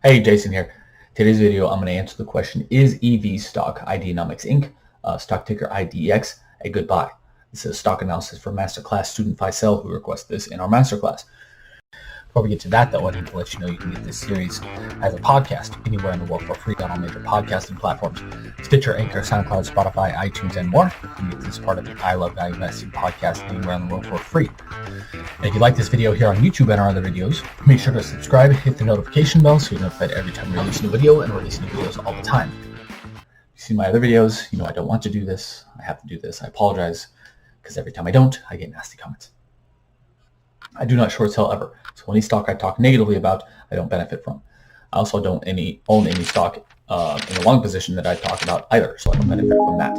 Hey, Jason here. Today's video, I'm going to answer the question, is EV stock, Ideanomics Inc., stock ticker IDEX, a good buy? This is stock analysis for Masterclass student Faisal, who requested this in our Masterclass. Before we get to that, though, I need to let you know you can get this series as a podcast anywhere in the world for free on all major podcasting platforms: Stitcher, Anchor, SoundCloud, Spotify, iTunes, and more. You can get this part of the I Love Value Investing podcast anywhere in the world for free. And if you like this video here on YouTube and our other videos, make sure to subscribe, hit the notification bell so you're notified every time we release a new video, and release new videos all the time. If you see my other videos, you know I don't want to do this. I have to do this. I apologize, because every time I don't, I get nasty comments. I do not short sell ever, so any stock I talk negatively about, I don't benefit from. I also don't own any stock in a long position that I talk about either, so I don't benefit from that.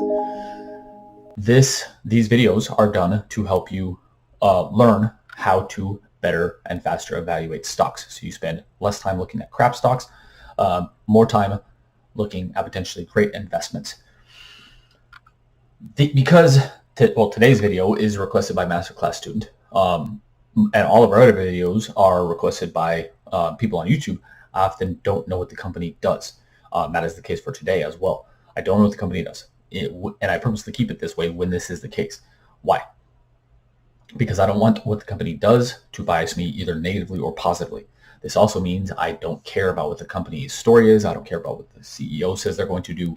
These videos are done to help you learn how to better and faster evaluate stocks, so you spend less time looking at crap stocks, more time looking at potentially great investments. Today's video is requested by Masterclass student, and all of our other videos are requested by people on YouTube. I often don't know what the company does. That is the case for today as well. I don't know what the company does, and I purposely keep it this way when this is the case. Why? Because I don't want what the company does to bias me either negatively or positively. This also means I don't care about what the company's story is. I don't care about what the CEO says they're going to do.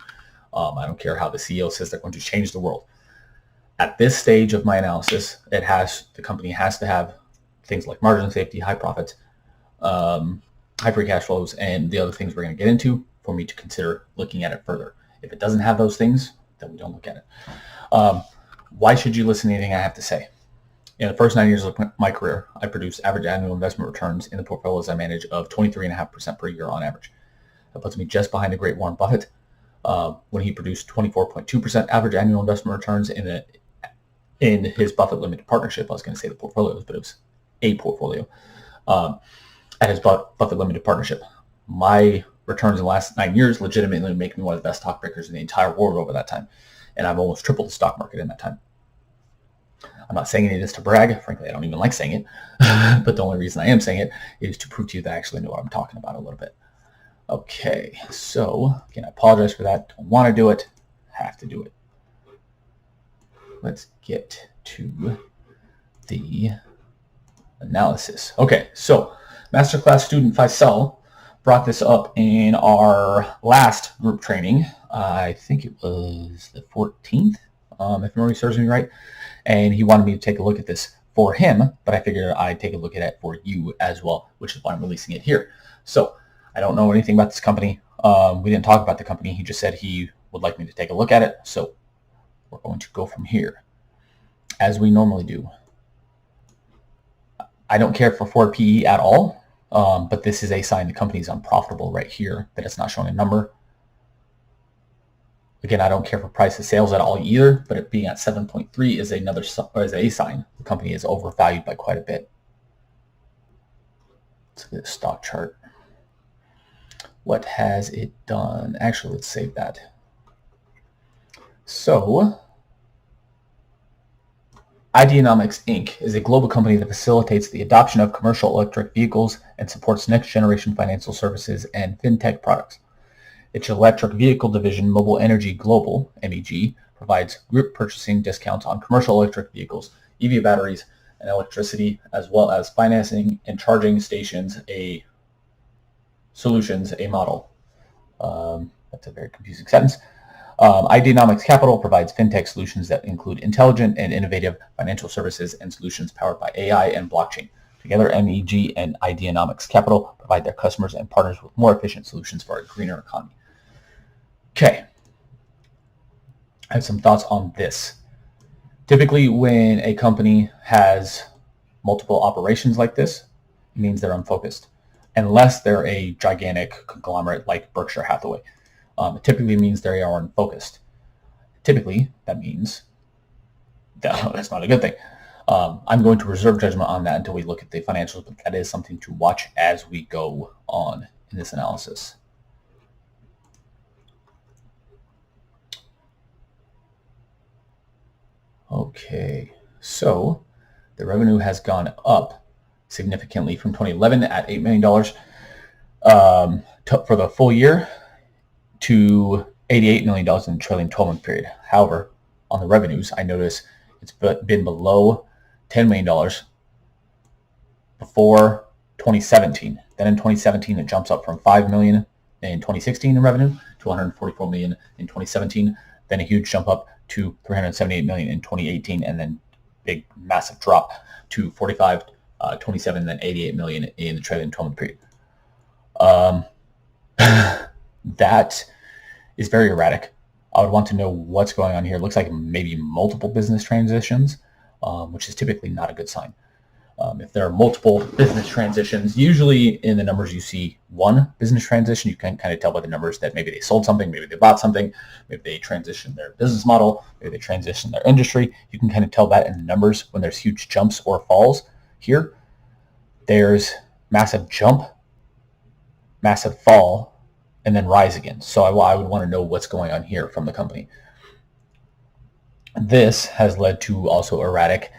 I don't care how the CEO says they're going to change the world. At this stage of my analysis, the company has to have things like margin safety, high profits, high free cash flows, and the other things we're going to get into for me to consider looking at it further. If it doesn't have those things, then we don't look at it. Why should you listen to anything I have to say? In the first 9 years of my career, I produced average annual investment returns in the portfolios I manage of 23.5% per year on average. That puts me just behind the great Warren Buffett when he produced 24.2% average annual investment returns in his Buffett Limited Partnership. I was going to say the portfolios, but it was a portfolio at his Buffett Limited Partnership. My returns in the last 9 years legitimately make me one of the best stock pickers in the entire world over that time, and I've almost tripled the stock market in that time. I'm not saying any of this to brag. Frankly, I don't even like saying it. But the only reason I am saying it is to prove to you that I actually know what I'm talking about a little bit. Okay, so again, I apologize for that. Don't want to do it. Have to do it. Let's get to the analysis. Okay, so Masterclass student Faisal brought this up in our last group training. I think it was the 14th, if memory serves me right. And he wanted me to take a look at this for him, but I figured I'd take a look at it for you as well, which is why I'm releasing it here. So I don't know anything about this company. We didn't talk about the company. He just said he would like me to take a look at it. So we're going to go from here, as we normally do. I don't care for forward PE at all, but this is a sign the company is unprofitable right here, that it's not showing a number. Again, I don't care for price to sales at all either, but it being at 7.3 is a sign the company is overvalued by quite a bit. Let's look at the stock chart. What has it done? Actually, let's save that. So, Ideanomics Inc. is a global company that facilitates the adoption of commercial electric vehicles and supports next-generation financial services and fintech products. Its electric vehicle division, Mobile Energy Global, MEG, provides group purchasing discounts on commercial electric vehicles, EV batteries, and electricity, as well as financing and charging stations, a model. That's a very confusing sentence. Ideanomics Capital provides fintech solutions that include intelligent and innovative financial services and solutions powered by AI and blockchain. Together, MEG and Ideanomics Capital provide their customers and partners with more efficient solutions for a greener economy. Okay, I have some thoughts on this. Typically, when a company has multiple operations like this, it means they're unfocused, unless they're a gigantic conglomerate like Berkshire Hathaway. It typically means they are unfocused. Typically, that means that's not a good thing. I'm going to reserve judgment on that until we look at the financials, but that is something to watch as we go on in this analysis. Okay, so the revenue has gone up significantly from 2011 at $8 million for the full year to $88 million in the trailing 12-month period. However, on the revenues, I notice it's been below $10 million before 2017. Then in 2017, it jumps up from $5 million in 2016 in revenue to $144 million in 2017. Then a huge jump up to $378 million in 2018, and then big massive drop to 45, 27, then $88 million in the trailing 12-month period. That is very erratic. I would want to know what's going on here. It looks like maybe multiple business transitions, which is typically not a good sign. If there are multiple business transitions, usually in the numbers you see one business transition, you can kind of tell by the numbers that maybe they sold something, maybe they bought something, maybe they transitioned their business model, maybe they transitioned their industry. You can kind of tell that in the numbers when there's huge jumps or falls. Here, there's massive jump, massive fall, and then rise again. So I would want to know what's going on here from the company. This has led to also erratic,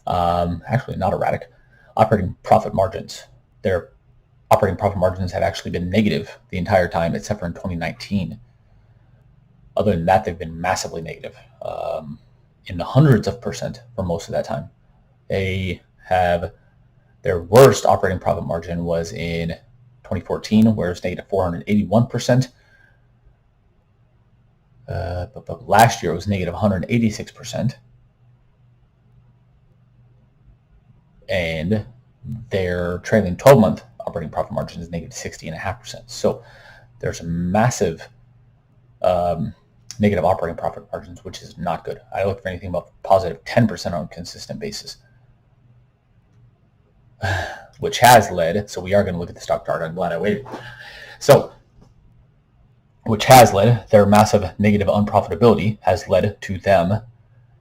actually not erratic, operating profit margins. Their operating profit margins have actually been negative the entire time, except for in 2019. Other than that, they've been massively negative, in the hundreds of percent for most of that time. They have, their worst operating profit margin was in 2014, where it's negative 481%. But last year it was negative 186%. And their trailing 12-month operating profit margin is negative 60.5%. So there's a massive negative operating profit margins, which is not good. I look for anything about positive 10% on a consistent basis, which has led, so we are going to look at the stock chart. I'm glad I waited. So, which has led, their massive negative unprofitability has led to them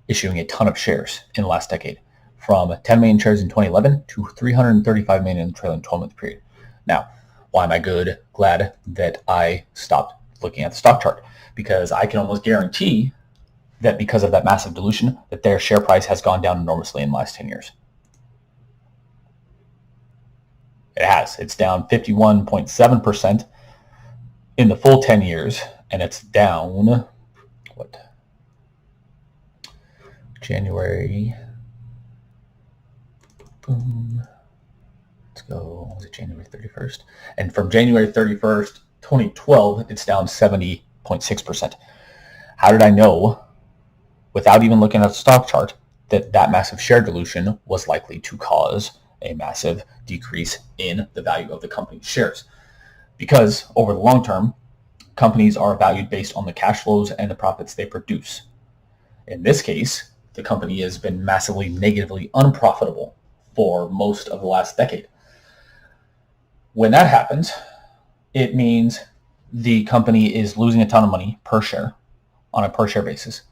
issuing a ton of shares in the last decade, from 10 million shares in 2011 to 335 million in the trailing 12-month period. Now, why am I glad that I stopped looking at the stock chart? Because I can almost guarantee that because of that massive dilution, that their share price has gone down enormously in the last 10 years. It has. It's down 51.7% in the full 10 years, and it's down, January, boom, let's go, was it January 31st? And from January 31st, 2012, it's down 70.6%. How did I know, without even looking at the stock chart, that that massive share dilution was likely to cause a massive decrease in the value of the company's shares? Because over the long term, companies are valued based on the cash flows and the profits they produce. In this case, the company has been massively negatively unprofitable for most of the last decade. When that happens, it means the company is losing a ton of money per share on a per share basis.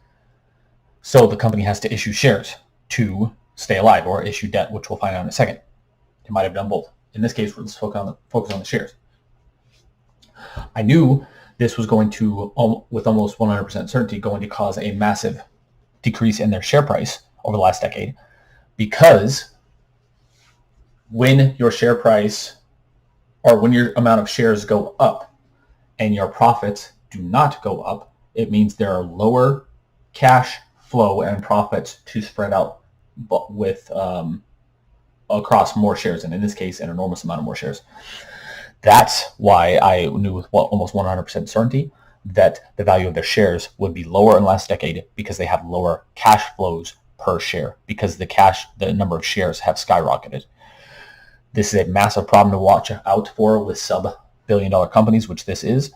So the company has to issue shares to stay alive, or issue debt, which we'll find out in a second. It might have done both. In this case, let's focus on the shares. I knew this was going to, with almost 100% certainty, going to cause a massive decrease in their share price over the last decade, because when your share price, or when your amount of shares go up and your profits do not go up, it means there are lower cash flow and profits to spread out with across more shares, and in this case, an enormous amount of more shares. That's why I knew with almost 100% certainty that the value of their shares would be lower in the last decade, because they have lower cash flows per share, because the number of shares have skyrocketed. This is a massive problem to watch out for with sub-billion-dollar companies, which this is.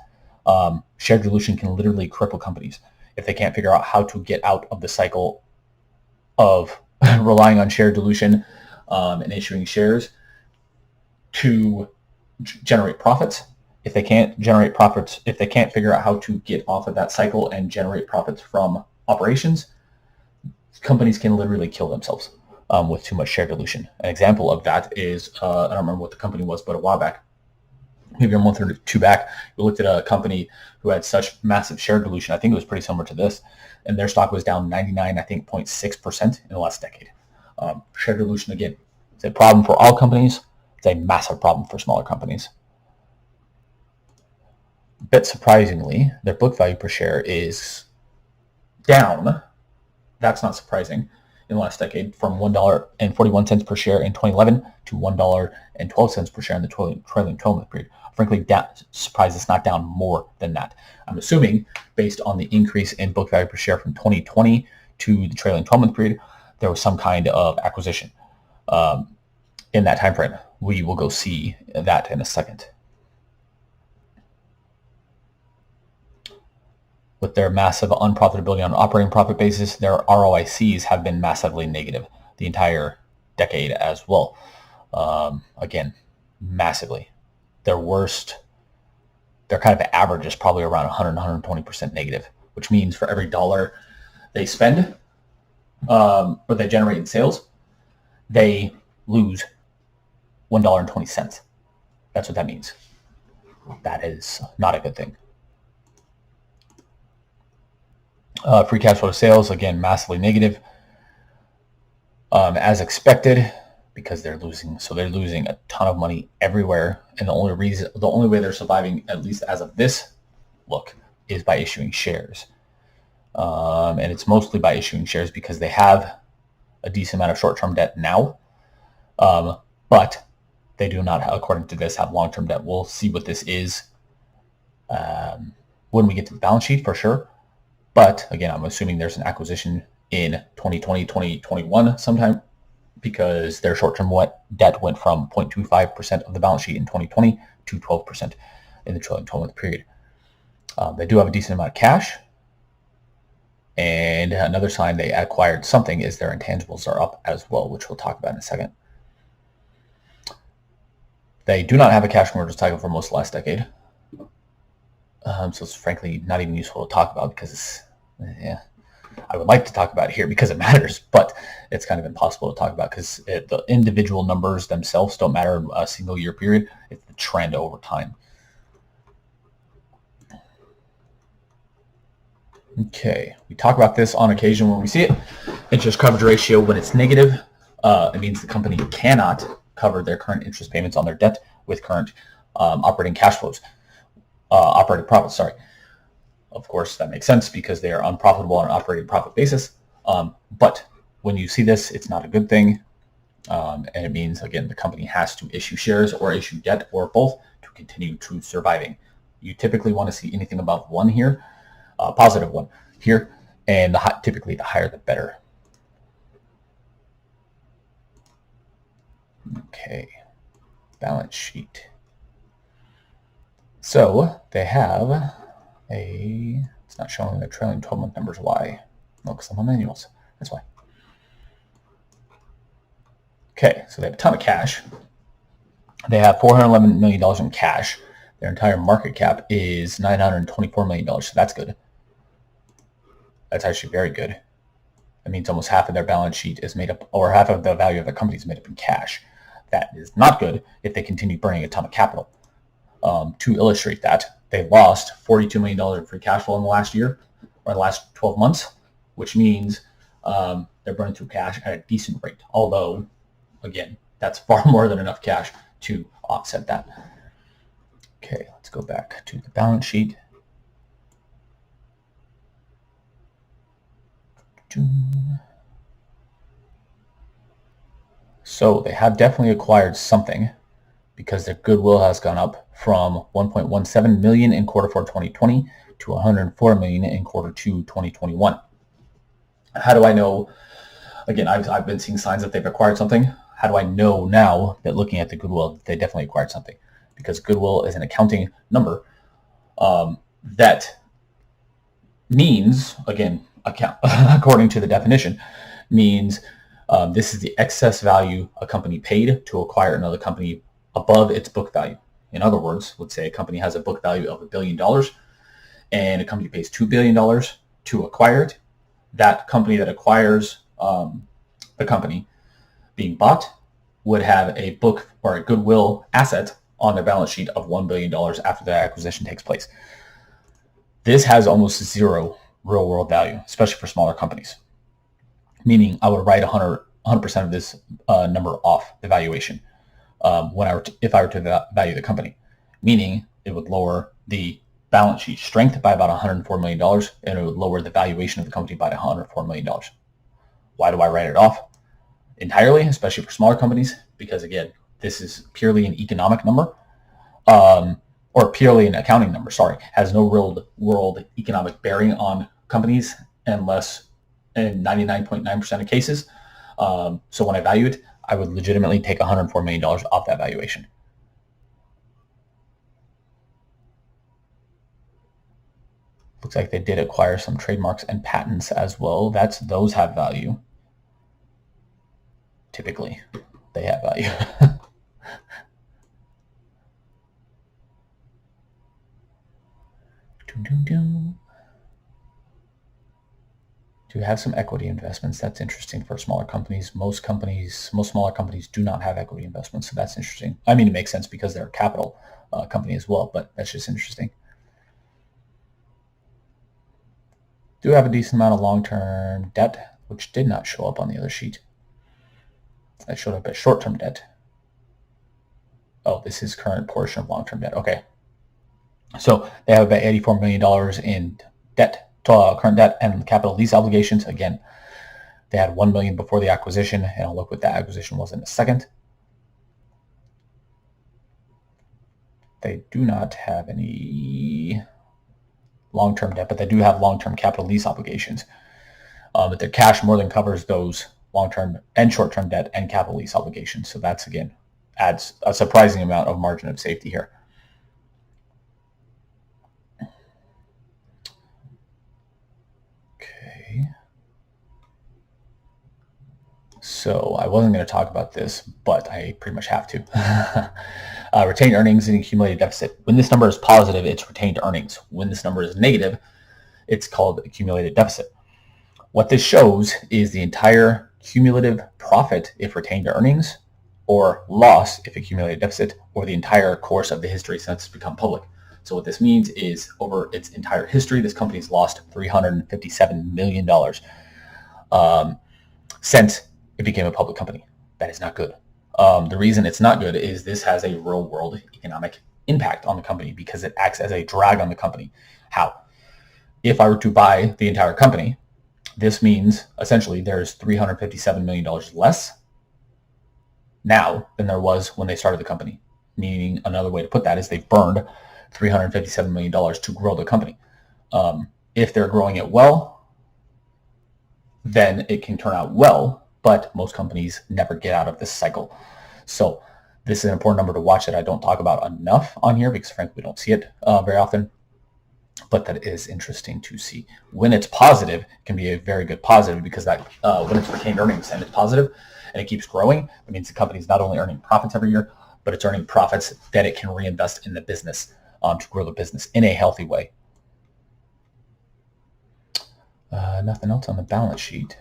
Share dilution can literally cripple companies if they can't figure out how to get out of the cycle of relying on share dilution and issuing shares to generate profits. If they can't generate profits, if they can't figure out how to get off of that cycle and generate profits from operations, companies can literally kill themselves with too much share dilution. An example of that is, I don't remember what the company was, but a while back, maybe a month or two back, we looked at a company who had such massive share dilution. I think it was pretty similar to this, and their stock was down 0.6% in the last decade. Share dilution, again, it's a problem for all companies. It's a massive problem for smaller companies. bit surprisingly, their book value per share is down. That's not surprising. In the last decade, from $1.41 per share in 2011 to $1.12 per share in the trailing 12-month period. Frankly, surprised it's not down more than that. I'm assuming, based on the increase in book value per share from 2020 to the trailing 12-month period, there was some kind of acquisition in that time frame. We will go see that in a second. With their massive unprofitability on an operating profit basis, their ROICs have been massively negative the entire decade as well. Again, massively. Their kind of average is probably around 100-120% negative, which means for every dollar they spend or they generate in sales, they lose $1.20. That's what that means. That is not a good thing. Free cash flow to sales, again, massively negative, as expected, because they're losing. So they're losing a ton of money everywhere, and the only way they're surviving, at least as of this look, is by issuing shares. And it's mostly by issuing shares because they have a decent amount of short-term debt now, but they do not, according to this, have long-term debt. We'll see what this is when we get to the balance sheet for sure. But again, I'm assuming there's an acquisition in 2020, 2021 sometime, because their short-term debt went from 0.25% of the balance sheet in 2020 to 12% in the trailing 12-month period. They do have a decent amount of cash. And another sign they acquired something is their intangibles are up as well, which we'll talk about in a second. They do not have a cash conversion cycle for most of the last decade. So it's frankly not even useful to talk about because I would like to talk about it here because it matters, but it's kind of impossible to talk about because the individual numbers themselves don't matter in a single year period. It's the trend over time. Okay, we talk about this on occasion when we see it. Interest coverage ratio, when it's negative, it means the company cannot cover their current interest payments on their debt with current operating cash flows. Operating profits, sorry. Of course, that makes sense because they are unprofitable on an operating profit basis. But when you see this, it's not a good thing. And it means, again, the company has to issue shares or issue debt or both to continue to surviving. You typically want to see anything above 1 here, positive 1 here, and typically the higher the better. Okay, balance sheet. So they have it's not showing the trailing 12-month numbers. Why? No, because I'm on manuals. That's why. Okay, so they have a ton of cash. They have $411 million in cash. Their entire market cap is $924 million, so that's good. That's actually very good. That means almost half of their balance sheet is made up, or half of the value of the company is made up in cash. That is not good if they continue burning a ton of capital. To illustrate that, they lost $42 million in free cash flow in the last year, or the last 12 months, which means they're burning through cash at a decent rate. Although, again, that's far more than enough cash to offset that. Okay, let's go back to the balance sheet. So they have definitely acquired something, because their goodwill has gone up from 1.17 million in quarter 4 2020 to 104 million in quarter 2 2021. How do I know? Again, I've been seeing signs that they've acquired something. How do I know now that looking at the goodwill, they definitely acquired something? Because goodwill is an accounting number that means, again, according to the definition, means this is the excess value a company paid to acquire another company above its book value. In other words, let's say a company has a book value of $1 billion and a company pays $2 billion to acquire it. That company that acquires the company being bought would have a book or a goodwill asset on their balance sheet of $1 billion after the acquisition takes place. This has almost zero real world value, especially for smaller companies. Meaning I would write 100% of this number off the valuation. If I were to value the company, meaning it would lower the balance sheet strength by about $104 million, and it would lower the valuation of the company by $104 million. Why do I write it off entirely, especially for smaller companies? Because again, this is purely an economic number, or purely an accounting number, sorry, has no real world economic bearing on companies unless in 99.9% of cases. So when I value it, I would legitimately take $104 million off that valuation. Looks like they did acquire some trademarks and patents as well. Those have value. Typically, they have value. Do have some equity investments. That's interesting for smaller companies. Most smaller companies do not have equity investments, so that's interesting. I mean, it makes sense because they're a capital company as well, but that's just interesting. Do have a decent amount of long-term debt, which did not show up on the other sheet. That showed up as short-term debt. Oh, this is current portion of long-term debt. Okay. So they have about $84 million in debt, current debt, and capital lease obligations. Again, they had $1 million before the acquisition, and I'll look what that acquisition was in a second. They do not have any long-term debt, but they do have long-term capital lease obligations. But their cash more than covers those long-term and short-term debt and capital lease obligations. So that's, again, adds a surprising amount of margin of safety here. Okay. So I wasn't going to talk about this, but I pretty much have to. Retained earnings and accumulated deficit. When this number is positive, it's retained earnings. When this number is negative, it's called accumulated deficit. What this shows is the entire cumulative profit if retained earnings, or loss if accumulated deficit, or the entire course of the history since it's become public. So what this means is over its entire history, this company's lost $357 million since it became a public company. That is not good. The reason it's not good is this has a real world economic impact on the company because it acts as a drag on the company. How? If I were to buy the entire company, this means essentially there's $357 million less now than there was when they started the company. Meaning another way to put that is they've burned $357 million to grow the company. If they're growing it well, then it can turn out well, but most companies never get out of this cycle. So this is an important number to watch that I don't talk about enough on here because frankly we don't see it very often, but that is interesting to see. When it's positive, it can be a very good positive because that when it's retained earnings and it's positive and it keeps growing, it means the company is not only earning profits every year, but it's earning profits that it can reinvest in the business to grow the business in a healthy way. Nothing else on the balance sheet.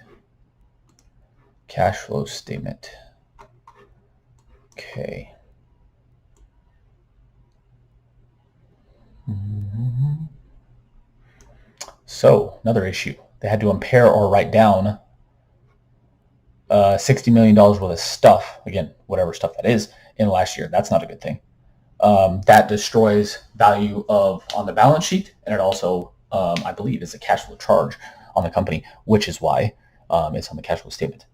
Cash flow statement. Okay. So another issue. They had to impair or write down $60 million worth of stuff, again, whatever stuff that is, in the last year. That's not a good thing. That destroys value on the balance sheet, and it also, I believe, is a cash flow charge on the company, which is why it's on the cash flow statement.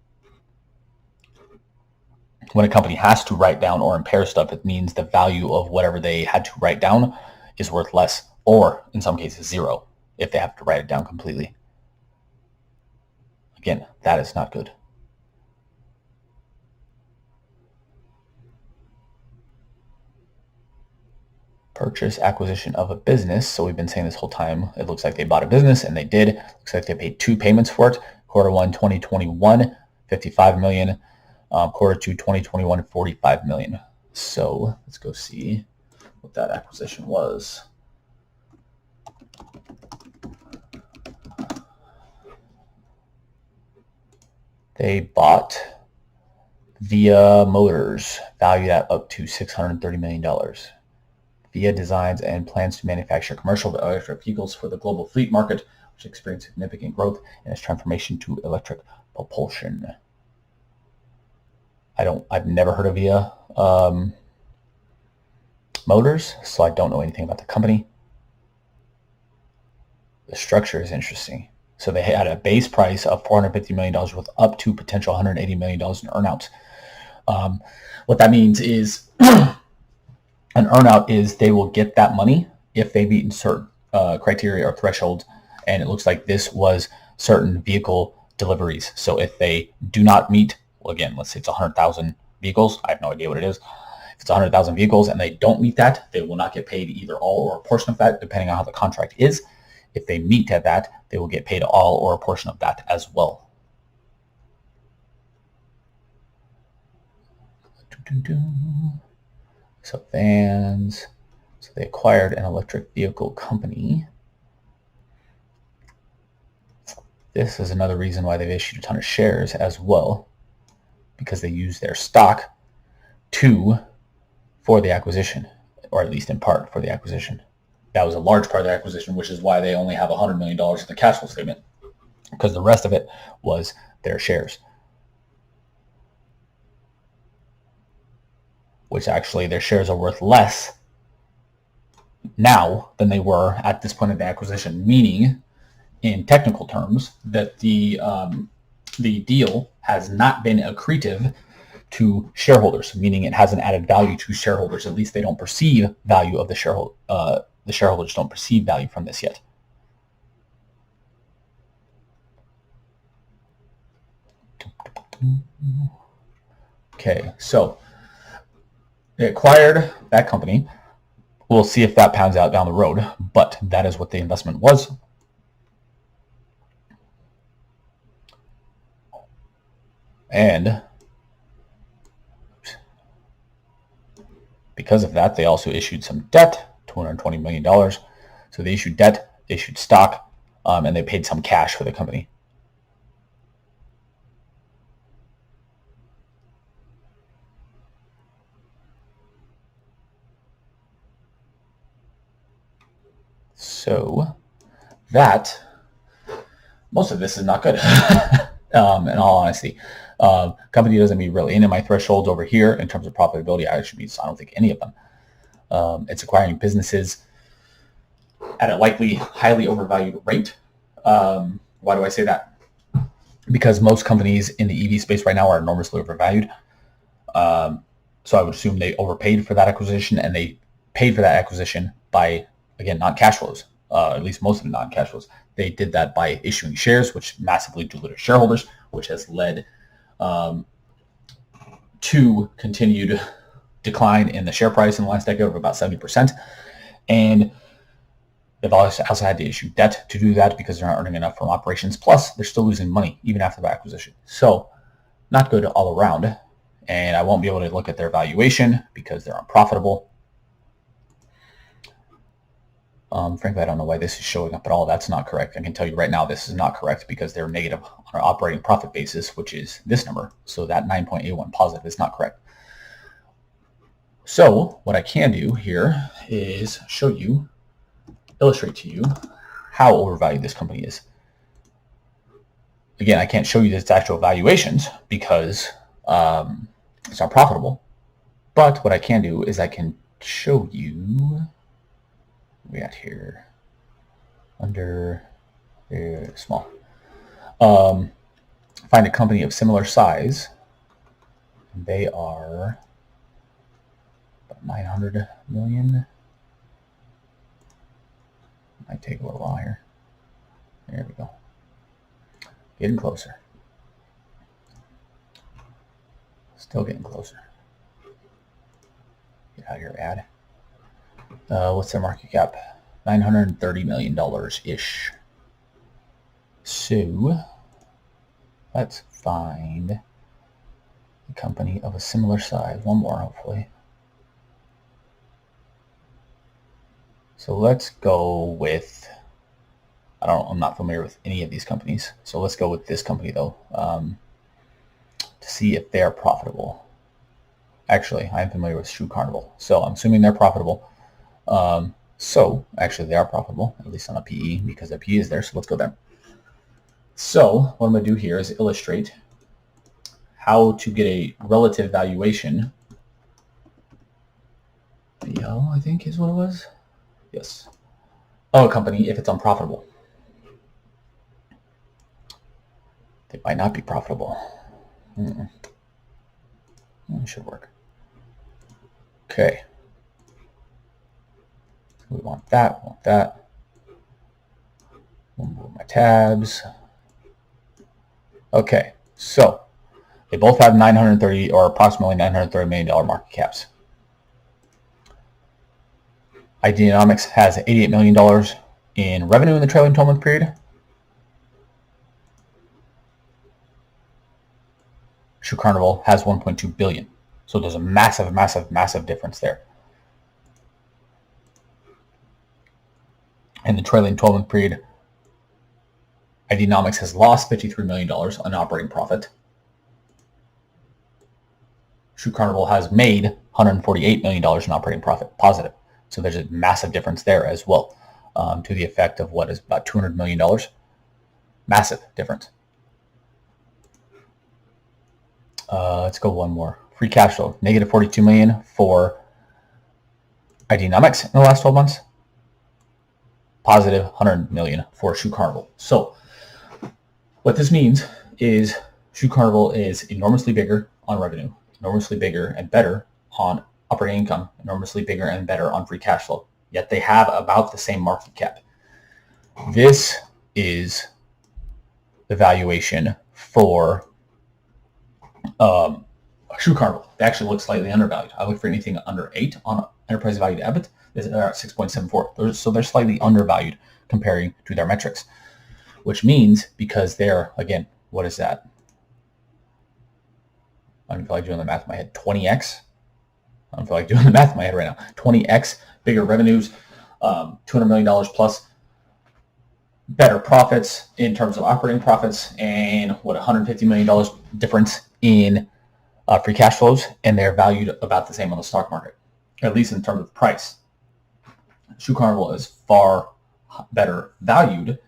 When a company has to write down or impair stuff, it means the value of whatever they had to write down is worth less, or in some cases zero, if they have to write it down completely. Again, that is not good. Purchase, acquisition of a business. So we've been saying this whole time, it looks like they bought a business, and they did. Looks like they paid 2 payments for it. Q1 2021, $55 million. Q2 2021, $45 million. So let's go see what that acquisition was. They bought Via Motors, valued at up to $630 million. Via designs and plans to manufacture commercial electric vehicles for the global fleet market, which experienced significant growth in its transformation to electric propulsion. I've never heard of Via Motors, so I don't know anything about the company. The structure is interesting. So they had a base price of $450 million with up to potential $180 million in earnouts. What that means is an earnout is they will get that money if they meet certain criteria or thresholds. And it looks like this was certain vehicle deliveries. So if they do not meet, well, again, let's say it's 100,000 vehicles. I have no idea what it is. If it's 100,000 vehicles and they don't meet that, they will not get paid either all or a portion of that, depending on how the contract is. If they meet at that, they will get paid all or a portion of that as well. So vans. So they acquired an electric vehicle company. This is another reason why they've issued a ton of shares as well, because they use their stock for the acquisition, or at least in part for the acquisition. That was a large part of the acquisition, which is why they only have $100 million in the cash flow statement, because the rest of it was their shares, which actually their shares are worth less now than they were at this point of the acquisition, meaning in technical terms that the deal has not been accretive to shareholders, meaning it hasn't added value to shareholders. At least they don't perceive value of the shareholder. The shareholders don't perceive value from this yet. Okay, so they acquired that company. We'll see if that pans out down the road, but that is what the investment was. And because of that, they also issued some debt, $220 million. So they issued debt, they issued stock, and they paid some cash for the company. So that, most of this is not good, in all honesty. Company doesn't meet really any of my thresholds over here in terms of profitability. I don't think any of them. It's acquiring businesses at a likely highly overvalued rate. Why do I say that? Because most companies in the EV space right now are enormously overvalued. So I would assume they overpaid for that acquisition, and they paid for that acquisition by, again, non-cash flows, at least most of the non-cash flows. They did that by issuing shares, which massively diluted shareholders, which has led to continued decline in the share price in the last decade of about 70%. And they've also had to issue debt to do that because they're not earning enough from operations. Plus, they're still losing money even after the acquisition. So not good all around. And I won't be able to look at their valuation because they're unprofitable. Frankly, I don't know why this is showing up at all. That's not correct. I can tell you right now this is not correct because they're negative on an operating profit basis, which is this number. So that 9.81 positive is not correct. So what I can do here is illustrate to you how overvalued this company is. Again, I can't show you its actual valuations because it's not profitable. But what I can do is I can show you, we got here under small. Find a company of similar size. They are about 900 million. Might take a little while here. There we go. Getting closer. Still getting closer. Get out of your ad. What's their market cap? $930 million-ish. So let's find a company of a similar size. One more, hopefully. So let's go with, I'm not familiar with any of these companies. So let's go with this company though, to see if they're profitable. Actually, I'm familiar with Shoe Carnival, so I'm assuming they're profitable. So actually they are profitable, at least on a PE, because the PE is there. So let's go there. So what I'm going to do here is illustrate how to get a relative valuation. I think is what it was. Yes. Of a company if it's unprofitable. They might not be profitable. It should work. Okay. We want that, We'll move my tabs. Okay, so they both have 930 or approximately $930 million market caps. Ideanomics has $88 million in revenue in the trailing 12-month period. Shoe Carnival has 1.2 billion. So there's a massive, massive, massive difference there. In the trailing 12-month period, Ideanomics has lost $53 million on operating profit. Shoe Carnival has made $148 million in operating profit, positive. So there's a massive difference there as well, to the effect of what is about $200 million. Massive difference. Let's go one more. Free cash flow, negative $42 million for Ideanomics in the last 12 months. Positive $100 million for Shoe Carnival. So what this means is Shoe Carnival is enormously bigger on revenue, enormously bigger and better on operating income, enormously bigger and better on free cash flow. Yet they have about the same market cap. This is the valuation for Shoe Carnival. They actually look slightly undervalued. I look for anything under 8 on enterprise value to EBIT. They're at 6.74. So they're slightly undervalued comparing to their metrics, which means because they're, again, what is that? I don't feel like doing the math in my head. 20x. I don't feel like doing the math in my head right now. 20x, bigger revenues, $200 million plus, better profits in terms of operating profits, and what, $150 million difference in free cash flows, and they're valued about the same on the stock market, at least in terms of price. Shoe Carnival is far better valued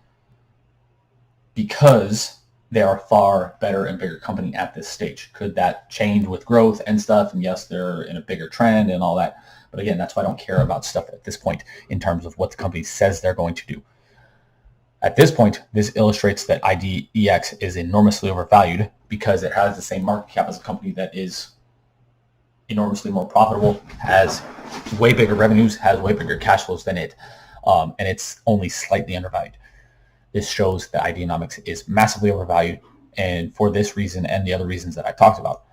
because they are a far better and bigger company at this stage. Could that change with growth and stuff? And yes, they're in a bigger trend and all that. But again, that's why I don't care about stuff at this point in terms of what the company says they're going to do. At this point, this illustrates that IDEX is enormously overvalued because it has the same market cap as a company that is enormously more profitable, has way bigger revenues, has way bigger cash flows than it, and it's only slightly undervalued. This shows that Ideanomics is massively overvalued, and for this reason and the other reasons that I talked about,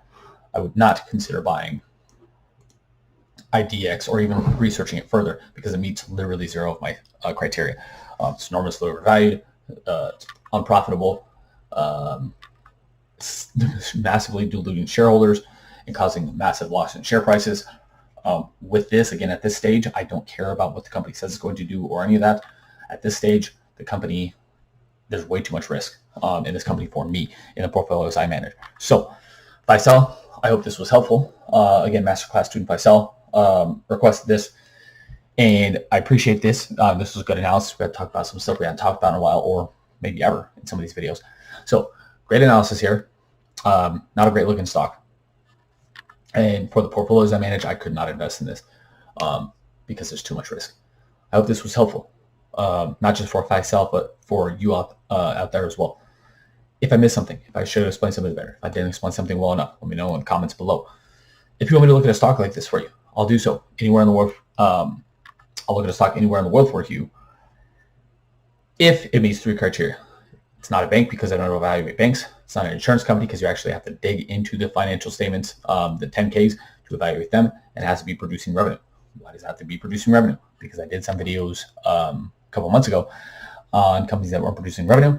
I would not consider buying IDEX or even researching it further because it meets literally zero of my criteria. It's enormously overvalued, it's unprofitable, massively diluting shareholders and causing massive loss in share prices. With this, again, at this stage, I don't care about what the company says it's going to do or any of that. At this stage, the company, there's way too much risk in this company for me in the portfolios I manage. So, Faisal, I hope this was helpful. Again, Masterclass student Faisal requested this, and I appreciate this. This was a good analysis. We had to talk about some stuff we hadn't talked about in a while, or maybe ever in some of these videos. So, great analysis here. Not a great looking stock. And for the portfolios I manage, I could not invest in this because there's too much risk. I hope this was helpful, not just for Faisal, but for you out there as well. If I missed something, if I should have explained something better, if I didn't explain something well enough, let me know in the comments below. If you want me to look at a stock like this for you, I'll do so anywhere in the world. I'll look at a stock anywhere in the world for you if it meets 3 criteria. It's not a bank because I don't evaluate banks. It's not an insurance company because you actually have to dig into the financial statements, the 10Ks, to evaluate them, and it has to be producing revenue. Why does it have to be producing revenue? Because I did some videos a couple months ago on companies that weren't producing revenue,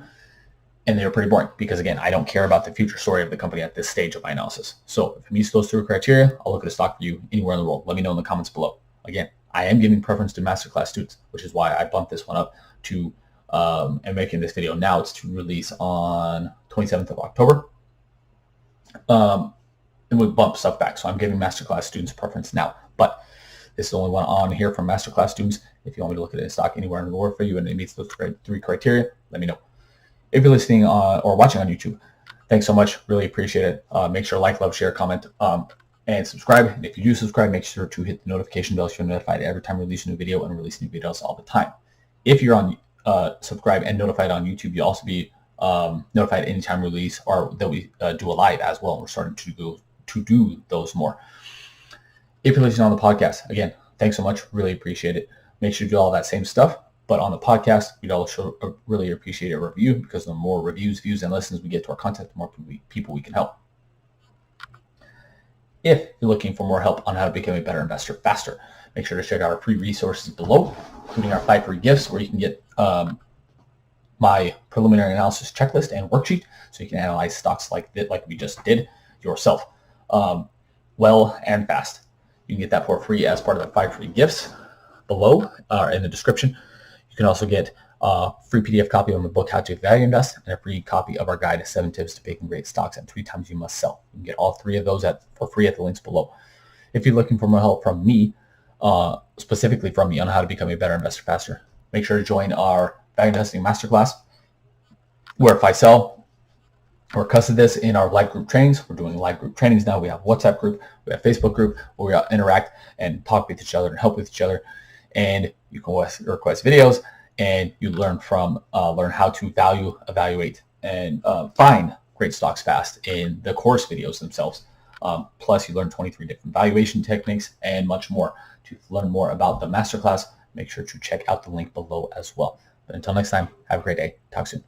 and they were pretty boring because, again, I don't care about the future story of the company at this stage of my analysis. So if it meets those 3 criteria, I'll look at a stock for you anywhere in the world. Let me know in the comments below. Again, I am giving preference to Masterclass students, which is why I bumped this one up to and making this video now. It's to release on 27th of October. And we bump stuff back. So I'm giving Masterclass students preference now. But this is the only one on here from Masterclass students. If you want me to look at a stock anywhere in the world for you and it meets those 3 criteria, let me know. If you're listening or watching on YouTube, thanks so much. Really appreciate it. Make sure to like, love, share, comment, and subscribe. And if you do subscribe, make sure to hit the notification bell so you're notified every time we release a new video, and release new videos all the time. If you're on subscribe and notified on YouTube, you'll also be notified anytime we release, or that we do a live as well. We're starting to do those more. If you're listening on the podcast, again, thanks so much. Really appreciate it. Make sure to do all that same stuff. But on the podcast, we'd also really appreciate a review, because the more reviews, views, and listens we get to our content, the more people we can help. If you're looking for more help on how to become a better investor faster, make sure to check out our free resources below, including our 5 free gifts, where you can get my preliminary analysis checklist and worksheet, so you can analyze stocks like we just did yourself, well and fast. You can get that for free as part of the 5 free gifts below in the description. You can also get a free PDF copy of my book, How to Value Invest, and a free copy of our guide, 7 tips to picking great stocks and 3 times you must sell. You can get all 3 of those for free at the links below. If you're looking for more help from me, specifically from me, on how to become a better investor faster, make sure to join our Value Investing Masterclass, where Faisal or custom this in our live group trainings. We're doing live group trainings now. We have WhatsApp group, we have Facebook group, where we interact and talk with each other and help with each other. And you can request videos, and you learn how to value, evaluate, and find great stocks fast in the course videos themselves. Plus, you learn 23 different valuation techniques and much more. To learn more about the masterclass, make sure to check out the link below as well. But until next time, have a great day. Talk soon.